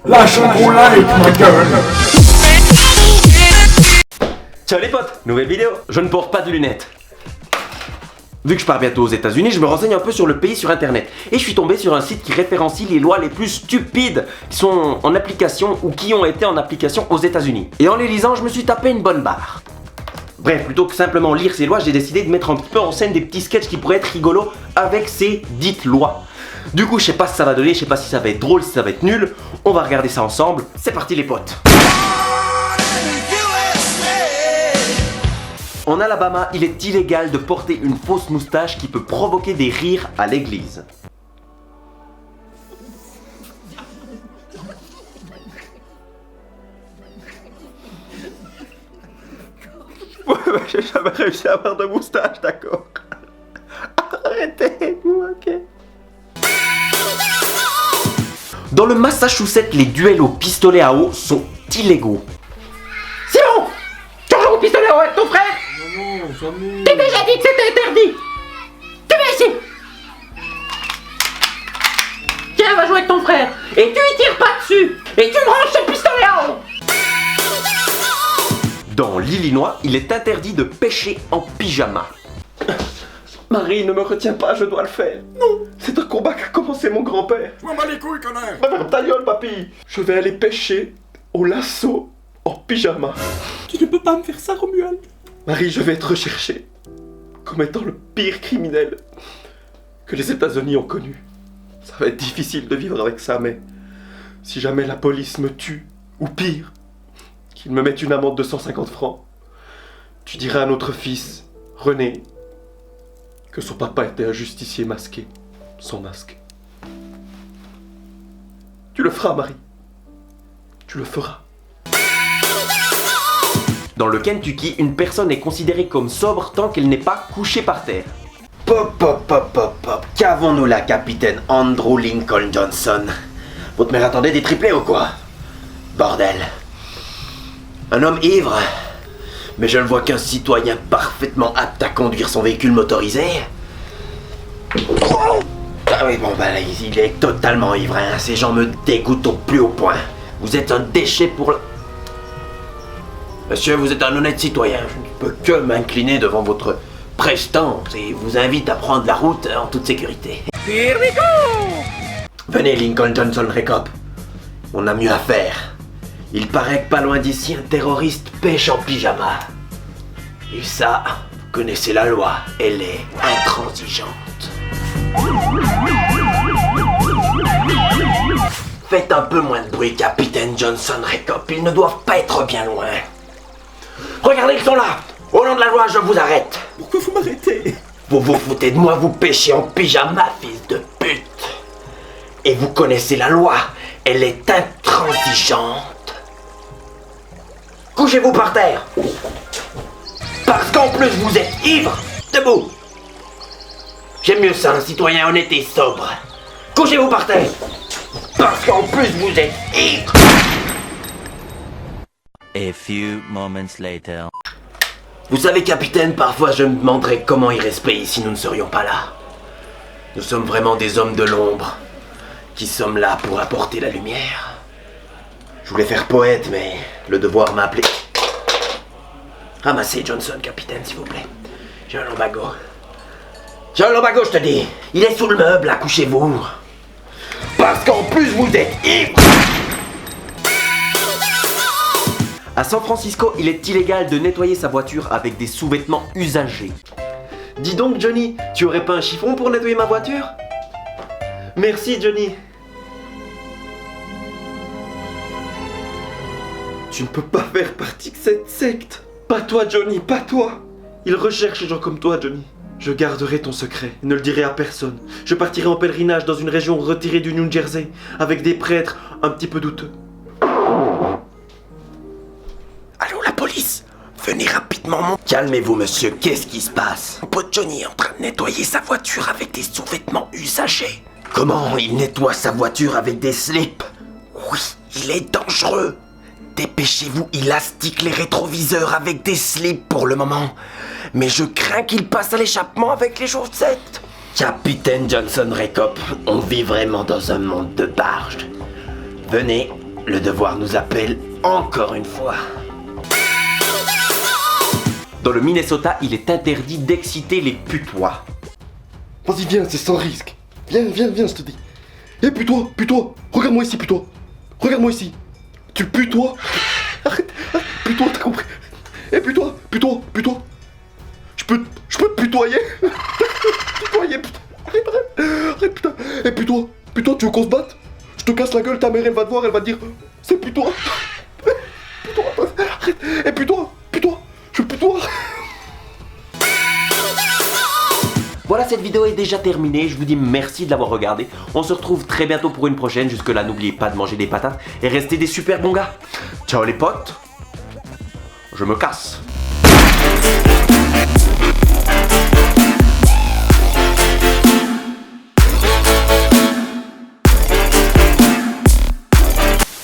Lâche un gros like, ma gueule. Ciao les potes, nouvelle vidéo. Je ne porte pas de lunettes. Vu que je pars bientôt aux États-Unis, je me renseigne un peu sur le pays sur internet. Et je suis tombé sur un site qui référencie les lois les plus stupides qui sont en application ou qui ont été en application aux États-Unis. Et en les lisant, je me suis tapé une bonne barre. Bref, plutôt que simplement lire ces lois, j'ai décidé de mettre un petit peu en scène des petits sketchs qui pourraient être rigolos avec ces dites lois. Du coup, je sais pas si ça va donner, je sais pas si ça va être drôle, si ça va être nul. On va regarder ça ensemble. C'est parti les potes. En Alabama, il est illégal de porter une fausse moustache qui peut provoquer des rires à l'église. J'ai jamais réussi à avoir de moustache, d'accord. Arrêtez, ok. Dans le Massachusetts, les duels au pistolet à eau sont illégaux. C'est bon! Tu joues au pistolet à eau avec ton frère? Non, jamais. T'es déjà dit que c'était interdit! Tu viens ici! Tiens, va jouer avec ton frère! Et tu y tires pas dessus! Et tu me ranges ce pistolet à eau! Dans l'Illinois, il est interdit de pêcher en pyjama. Marie, ne me retiens pas, je dois le faire. Non, c'est un combat qu'a commencé mon grand-père. Je m'en bats les couilles, connard. Bah ferme ta gueule, papy. Je vais aller pêcher au lasso en pyjama. Tu ne peux pas me faire ça, Romuald. Marie, je vais être recherché comme étant le pire criminel que les États-Unis ont connu. Ça va être difficile de vivre avec ça, mais si jamais la police me tue, ou pire, qu'ils me mettent une amende de 150 francs, tu diras à notre fils, René, que son papa était un justicier masqué, sans masque. Tu le feras, Marie. Tu le feras. Dans le Kentucky, une personne est considérée comme sobre tant qu'elle n'est pas couchée par terre. Pop, pop, pop, pop, pop. Qu'avons-nous là, capitaine Andrew Lincoln Johnson? Votre mère attendait des triplés ou quoi? Bordel. Un homme ivre. Mais je ne vois qu'un citoyen parfaitement apte à conduire son véhicule motorisé. Ah oui, bon, bah là, il est totalement ivre, hein. Ces gens me dégoûtent au plus haut point. Vous êtes un déchet pour le... Monsieur, vous êtes un honnête citoyen. Je ne peux que m'incliner devant votre prestance et vous invite à prendre la route en toute sécurité. Here we go! Venez, Lincoln Johnson Recop. On a mieux à faire. Il paraît que pas loin d'ici, un terroriste pêche en pyjama. Et ça, vous connaissez la loi, elle est intransigeante. Faites un peu moins de bruit, capitaine Johnson Recop, ils ne doivent pas être bien loin. Regardez, ils sont là. Au nom de la loi, je vous arrête. Pourquoi vous m'arrêtez? Vous vous foutez de moi, vous pêchez en pyjama, fils de pute. Et vous connaissez la loi, elle est intransigeante. Couchez-vous par terre. Parce qu'en plus vous êtes ivre. Debout. J'aime mieux ça, un citoyen honnête et sobre. Couchez-vous par terre. Parce qu'en plus vous êtes ivre. A few moments later. Vous savez, capitaine, parfois je me demanderais comment irait ce pays si nous ne serions pas là. Nous sommes vraiment des hommes de l'ombre, qui sommes là pour apporter la lumière. Je voulais faire poète, mais le devoir m'a appelé. Ramassez Johnson, capitaine, s'il vous plaît. J'ai un lumbago. J'ai un lumbago, je te dis. Il est sous le meuble, là, couchez-vous. Parce qu'en plus, vous êtes ivre. À San Francisco, il est illégal de nettoyer sa voiture avec des sous-vêtements usagés. Dis donc, Johnny, tu aurais pas un chiffon pour nettoyer ma voiture? Merci, Johnny. Tu ne peux pas faire partie de cette secte. Pas toi, Johnny, pas toi. Ils recherchent des gens comme toi, Johnny. Je garderai ton secret, ne le dirai à personne. Je partirai en pèlerinage dans une région retirée du New Jersey, avec des prêtres un petit peu douteux. Allô, la police? Venez rapidement, mon... Calmez-vous, monsieur, qu'est-ce qui se passe? Mon pote Johnny est en train de nettoyer sa voiture avec des sous-vêtements usagés. Comment il nettoie sa voiture avec des slips? Oui, il est dangereux. Dépêchez-vous, il astique les rétroviseurs avec des slips pour le moment. Mais je crains qu'il passe à l'échappement avec les chaussettes. Capitaine Johnson Recop, on vit vraiment dans un monde de barges. Venez, Le devoir nous appelle encore une fois. Dans le Minnesota, il est interdit d'exciter les putois. Vas-y, viens, c'est sans risque. Viens, je te dis. Eh, putois, regarde-moi ici, putois. Regarde-moi ici. Tu putois. Arrête, putois, t'as compris. Eh, putois. Je peux te putoyer. Putoyer, putain. Arrête, putain. Eh, putois, tu veux qu'on se batte? Je te casse la gueule, ta mère, elle va te voir, elle va te dire, c'est putois. Putois, arrête. Eh, putois, je putoie. Voilà, cette vidéo est déjà terminée, je vous dis merci de l'avoir regardée. On se retrouve très bientôt pour une prochaine, jusque là n'oubliez pas de manger des patates et restez des super bons gars. Ciao les potes, je me casse.